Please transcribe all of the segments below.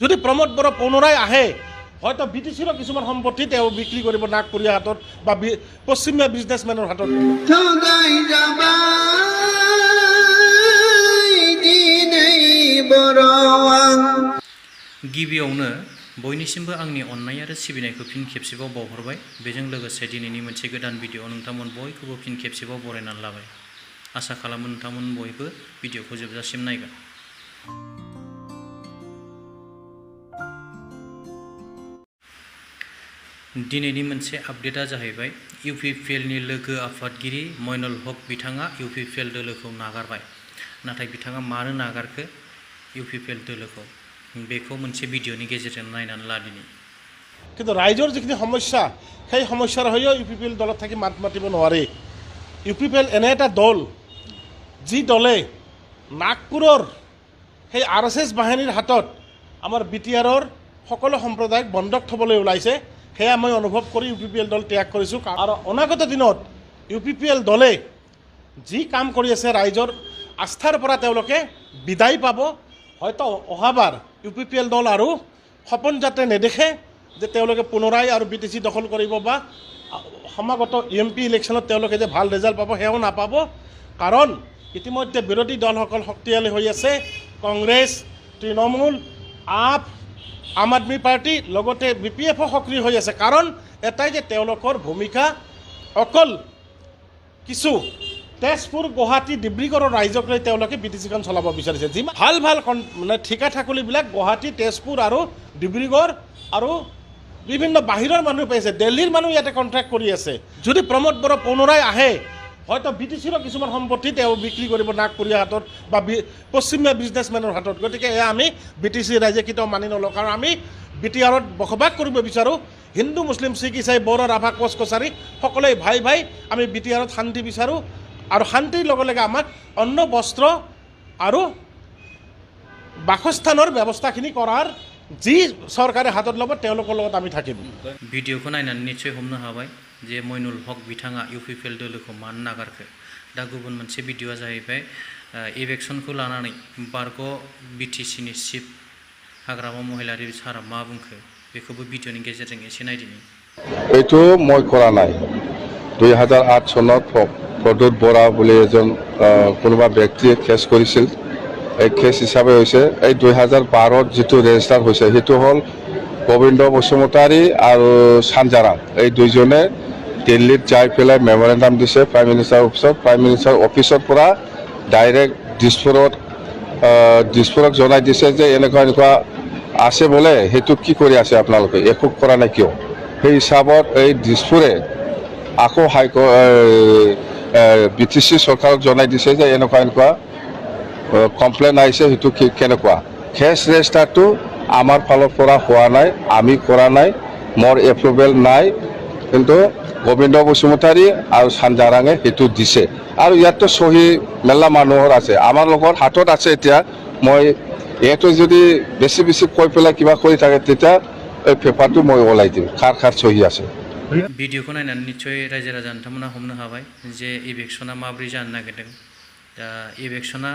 যদি প্ৰমোদ বড়ো পুনৰাই আহে হয়তো বিটিচিৰ কিছুমান সম্পত্তি তেওঁ বিক্ৰী কৰিব নাগপুৰীয়া হাতত বা পশ্চিমীয়া বিজনেছমেনৰ হাতত। गिबियावनो बयनिसिमबो आंनि अननाय आरो सिबिनायखौ फिन खेबसेबाव बावहरबाय। बेजों लोगोसे दिनैनि मोनसे गोदान भिडिअ नोंथांमोन बयखौबो फिन खेबसेबाव बरायनानै लाबाय। आसा खालामो नोंथांमोन बयबो भिडिअखौ जोबजासिम नायगोन। दिनैनि मोनसे आपडेटआ जाहैबाय UPPL नि लोगो आफादगिरि मइनुल हक बिथाङा UPPL दोलोखौ नागारबाय। नाथाय बिथाङा मानो नागारखो UPPL दोलोखौ बेखौ मोनसे भिडिअनि गेजेरजों नायनानै लादिनि। কিন্তু ৰাইজৰ যিখিনি সমস্যা সেই সমস্যাৰ হৈও UPPL দলত থাকি মাত মাতিব নোৱাৰে। UPPL এনে এটা দল যি দলে নাগপুৰৰ সেই RSS বাহিনীৰ হাতত আমাৰ BTRৰ সকলো সম্প্ৰদায়ক বন্ধক থবলৈ ওলাইছে। সেয়া মই অনুভৱ কৰি UPPL দল ত্যাগ কৰিছোঁ। আৰু অনাগত দিনত UPPL দলে যি কাম কৰি আছে ৰাইজৰ আস্থাৰ পৰা তেওঁলোকে বিদায় পাব। হয়তো অহাবাৰ UPPL দল আৰু সপোন যাতে নেদেখে যে তেওঁলোকে পুনৰাই আৰু BTC দখল কৰিব বা সমাগত MP ইলেকশ্যনত তেওঁলোকে যে ভাল ৰিজাল্ট পাব সেয়াও নাপাব। কাৰণ ইতিমধ্যে বিৰোধী দলসকল শক্তিশালী হৈ আছে। কংগ্ৰেছ, তৃণমূল, আম আদমি পাৰ্টি লগতে BPF সক্ৰিয় হৈ আছে। কাৰণ এটাই যে তেওঁলোকৰ ভূমিকা অকল কিছু তেজপুৰ, গুৱাহাটী, ডিব্ৰুগড়ৰ ৰাইজক লৈ তেওঁলোকে BTCখন চলাব বিচাৰিছে। যিমান ভাল ভাল মানে ঠিকা ঠাকুলিবিলাক গুৱাহাটী, তেজপুৰ আৰু ডিব্ৰুগড় আৰু বিভিন্ন বাহিৰৰ মানুহ পাইছে। দিল্লীৰ মানুহ ইয়াতে কণ্ট্ৰেক্ট কৰি আছে। যদি প্ৰমোদ বড়ো পুনৰাই আহে হয়তো BTCৰ কিছুমান সম্পত্তি তেওঁ বিক্ৰী কৰিব নাগপুৰীয়া হাতত বা পশ্চিমীয়া বিজনেছমেনৰ হাতত। গতিকে এয়া আমি BTC ৰাইজে কেতিয়াও মানি নলওঁ। কাৰণ আমি BTRত বসবাস কৰিব বিচাৰোঁ। হিন্দু, মুছলিম, শিখ, ইছাই, বড়ো, ৰাভা, কোচ কছাৰী সকলোৱে ভাই ভাই। আমি BTRত শান্তি বিচাৰোঁ আৰু শান্তিৰ লগে লগে আমাক অন্ন, বস্ত্ৰ আৰু বাসস্থানৰ ব্যৱস্থাখিনি কৰাৰ যি চৰকাৰে হাতত ল'ব তেওঁলোকৰ লগত আমি থাকিম। भिडिअखौ नायनानै निश्चय हमनो हाबाय जे मइनुल हक बिथाङा UPPL दोलोखौ मानो नागारखो। दा गुबुन मोनसे भिडिअआ जाहैबाय इलेक्शनखौ लानानै बारग' BTC नि चिफ हाग्रामा महिलारि सारा मा बुंखो बेखौबो भिडिअनि गेजेरजों एसे नायदिनि। এইটো মই কৰা নাই। 2008 চনত প্ৰদ্যুৎ বৰা বুলি এজন কোনোবা ব্যক্তিয়ে কেছ কৰিছিল। এই কেছ হিচাপে হৈছে এই 2012ত যিটো ৰেজিষ্টাৰ হৈছে সেইটো হ'ল গোবিন্দ বসুমতাৰী আৰু সাঞ্জাৰাম এই দুইজনে দিল্লীত যাই পেলাই মেমৰেণ্ডাম দিছে প্ৰাইম মিনিষ্টাৰ অফিচত। প্ৰাইম মিনিষ্টাৰ অফিচৰ পৰা ডাইৰেক্ট দিছপুৰক জনাই দিছে যে এনেকুৱা এনেকুৱা আছে বোলে, সেইটো কি কৰি আছে আপোনালোকে, একো কৰা নাই কিয়। সেই হিচাপত এই দিছপুৰে আকৌ BTC চৰকাৰক জনাই দিছে যে এনেকুৱা এনেকুৱা কমপ্লেইন আহিছে, সেইটো কেনেকুৱা। কেছ ৰেজিষ্টাৰটো আমাৰ ফালৰ পৰা হোৱা নাই, আমি কৰা নাই, মোৰ এপ্ৰুভেল নাই। কিন্তু গোবিন্দ বসুমতাৰী আৰু সাঞ্জাৰাঙে সেইটো দিছে। আৰু ইয়াততো চহী মেলা মানুহৰ আছে, আমাৰ লগত হাতত আছে। এতিয়া মই এইটো যদি বেছি বেছি কৈ পেলাই কিবা কৰি থাকে তেতিয়া এই পেপাৰটো মই ওলাই দিম কাৰ কাৰ চহী আছে। भिडिअखौ नायनानै निश्चय रायजो राजा नोंथांमोना हमनो हाबाय जे इलेक्शना माबोरै जानो नागिरदों। दा इलेक्शना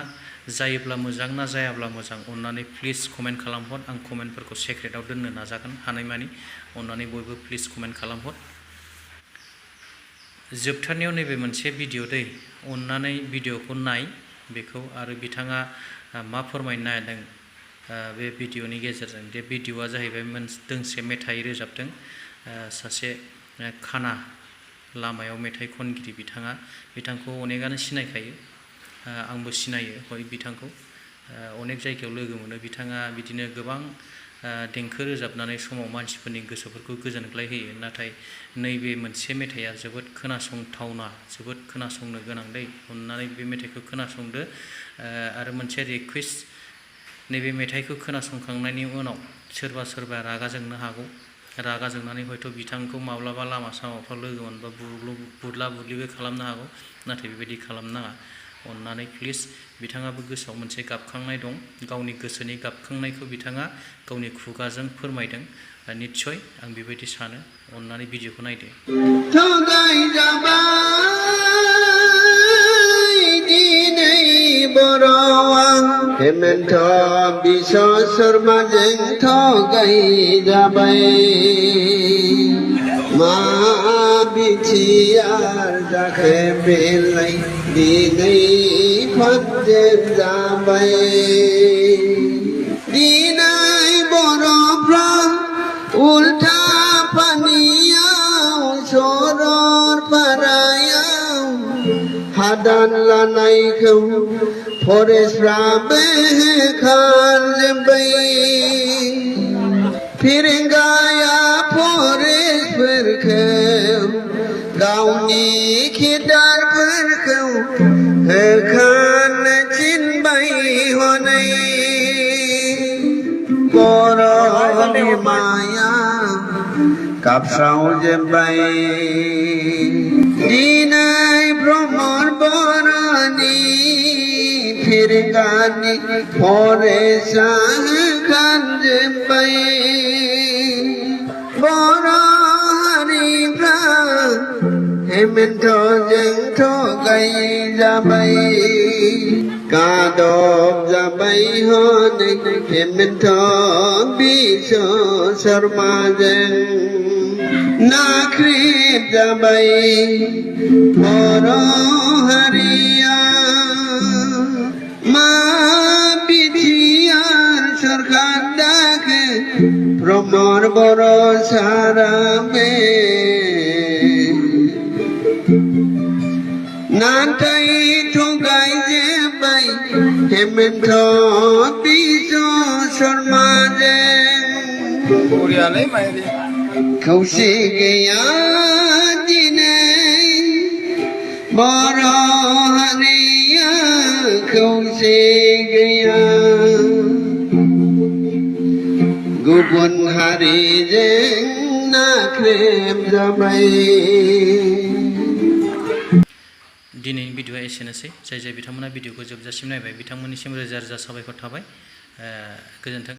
जायोब्ला मोजां ना जायाब्ला मोजां अन्नानै प्लिज कमेन्ट खालामहर। आं कमेन्टफोरखौ सेक्रेटआव दोननो नाजागोन हानायमानि। अन्नानै बयबो प्लिज कमेन्ट खालामहर। जोबथारनायाव नैबे मोनसे भिडिअ दै, अन्नानै भिडिअखौ नाय बेखौ आरो बिथाङा मा फोरमायनो नागिरदों बे भिडिअनि गेजेरजों। बे भिडिअआ जाहैबाय दोंसे मेथाइ रोजाबदों सासे खाना लामायाव मेथाइ खनगिरि बिथांखौ अनेकानो सिनायखायो। आंबो सिनायो हय बिथांखौ अनेक जायगायाव लोगो मोनो। बिथाङा बिदिनो गोबां देंखो रोजाबनानै समाव मानसिफोरनि गोसोफोरखौ गोजोनग्लाय होयो। नाथाय नैबे मोनसे मेथाइआ जोबोद खोनासंथावना, जोबोद खोनासंनो गोनां दै। अन्नानै बे मेथाइखौ खोनासंदो। आरो मोनसे रिकुवेस्ट, नैबे मेथाइखौ खोनासंखांनायनि उनाव सोरबा रागा जोंनो हागौ। रागा जोंनानै हयथ' बिथांखौ माब्लाबा लामा सामाफ्राव लोगो मोनबा बुदला बुदलिबो खालामनो हागौ। नाथाय बेबायदि खालामनाङा अन्नानै प्लिज। बिथाङाबो गोसोआव मोनसे गाबखांनाय दं, गावनि गोसोनि गाबखांनायखौ बिथाङा गावनि खुगाजों फोरमायदों। निश्चय आं बेबायदि सानो। अन्नानै भिडिअखौ नायदो। दिनै बर'आं हेमन्त बिश्व शर्माजों थगायजाबाय मा बिटियार जाखो बेलाय दिनै फोजोबजाबाय दिनै बर'फ्रा उल्था पानियाव सरलपारायाव हादान लानायखौ फरेस्टफ्राबो होखारजोब्बाय फिरेंगाया फरेस्टफोरखौ गावनि केडारफोरखौ होखारनो थिनबाय हनै बर' बिमाया गाबस्रावजोब्बाय दिनै प्रमद बर'नि फिरेंगानि फरेस्टआ होखारजोब्बाय बर' हारिफ्रा हेमन्तजों थगायजाबाय गादबजाबाय हनै हेमन्त बिश्व शर्माजों नाख्रेबजाबाय बर' हारिया मा बिटिआर सरकार दाखो प्रमद बर' सारा बे नाथाय थगायजोब्बाय हेमन्त बिश्व शर्माजों खौसे गैया दिनै बर' हारिया खौसे गैया गुबुन हारिजों नाख्रेबजाबाय दिनैनि भिडिअआ एसेनोसै जाय बिथांमोना भिडिअखौ जोबजासिम नायबाय बिथांमोननिसिम रोजा रोजा साबायखर थाबाय गोजोन्थों।